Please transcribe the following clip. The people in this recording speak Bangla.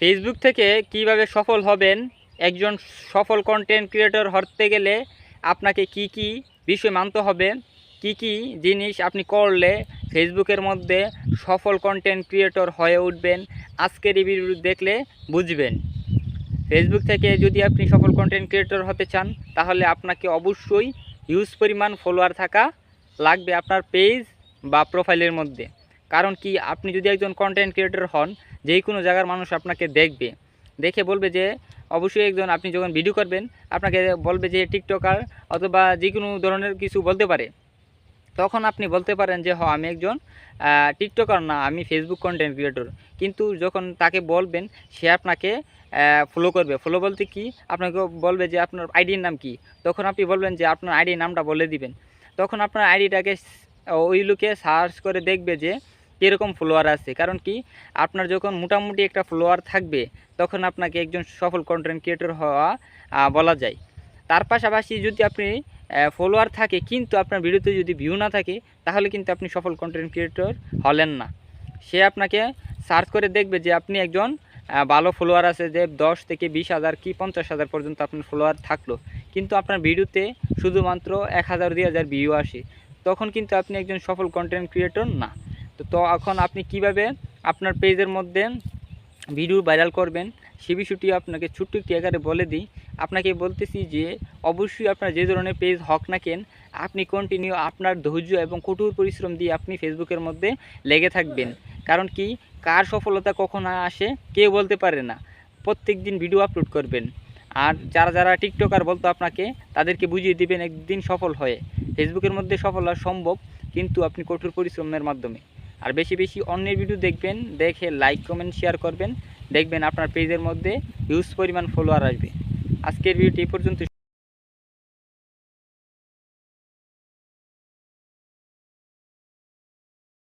ফেসবুক থেকে কিভাবে সফল হবেন, একজন সফল কন্টেন্ট ক্রিয়েটর হতে গেলে আপনাকে কি কি বিষয় মানতে হবে, কি কি জিনিস আপনি করলে ফেসবুকের মধ্যে সফল কন্টেন্ট ক্রিয়েটর হয়ে উঠবেন, আজকের এই ভিডিও দেখলে বুঝবেন। ফেসবুক থেকে যদি আপনি সফল কন্টেন্ট ক্রিয়েটর হতে চান তাহলে আপনাকে অবশ্যই হিউজ পরিমাণ ফলোয়ার থাকা লাগবে আপনার পেজ বা প্রোফাইলের মধ্যে। কারণ কি, আপনি যদি একজন কন্টেন্ট ক্রিয়েটর হন, যে কোনো জায়গার মানুষ আপনাকে দেখবে, দেখে বলবে যে অবশ্যই একজন, আপনি যখন ভিডিও করবেন আপনাকে বলবে যে টিকটকার অথবা যে কোনো ধরনের কিছু বলতে পারে। তখন আপনি বলতে পারেন যে আমি একজন টিকটকার না, আমি ফেসবুক কন্টেন্ট ক্রিয়েটর। কিন্তু যখন তাকে বলবেন, সে আপনাকে ফলো করবে। ফলো বলতে কি, আপনাকে বলবে যে আপনার আইডির নাম কি, তখন আপনি বলবেন যে আপনার আইডির নামটা বলে দিবেন। তখন আপনার আইডিটাকে ওই লোকে সার্চ করে দেখবে যে কীরকম ফলোয়ার আছে। কারণ কি, আপনার যখন মোটামুটি একটা ফলোয়ার থাকবে তখন আপনাকে একজন সফল কন্টেন্ট ক্রিয়েটর হওয়া বলা যায়। তার পাশাপাশি যদি আপনি ফলোয়ার থাকে কিন্তু আপনার ভিডিওতে যদি ভিউ না থাকে, তাহলে কিন্তু আপনি সফল কন্টেন্ট ক্রিয়েটর হলেন না। সে আপনাকে সার্চ করে দেখবে যে আপনি একজন ভালো ফলোয়ার আছে, যে 10 থেকে 20,000 কি 50,000 পর্যন্ত আপনার ফলোয়ার থাকলো, কিন্তু আপনার ভিডিওতে শুধুমাত্র 1,000 2,000 ভিউ আসে, তখন কিন্তু আপনি একজন সফল কন্টেন্ট ক্রিয়েটর না। তো এখন আপনি কিভাবে আপনার পেজের মধ্যে ভিডিও ভাইরাল করবেন সে বিষয়টি আপনাকে ছোট্ট একটি আকারে বলে দিই। আপনাকে বলতেছি যে অবশ্যই আপনার যে ধরনের পেজ হোক না কেন, আপনি কন্টিনিউ আপনার ধৈর্য এবং কঠোর পরিশ্রম দিয়ে আপনি ফেসবুকের মধ্যে লেগে থাকবেন। কারণ কি, কার সফলতা কখন আসে কেউ বলতে পারে না। প্রত্যেক দিন ভিডিও আপলোড করবেন, আর যারা যারা টিকটকার বলতো আপনাকে, তাদেরকে বুঝিয়ে দিবেন একদিন সফল হয়ে ফেসবুকের মধ্যে সফল হওয়া সম্ভব, কিন্তু আপনি কঠোর পরিশ্রমের মাধ্যমে। আর বেশি বেশি অন্যের ভিডিও দেখবেন, দেখে লাইক কমেন্ট শেয়ার করবেন, দেখবেন আপনার পেজের মধ্যে হিউজ পরিমাণ ফলোয়ার আসবে। আজকের ভিডিওটি এই পর্যন্ত।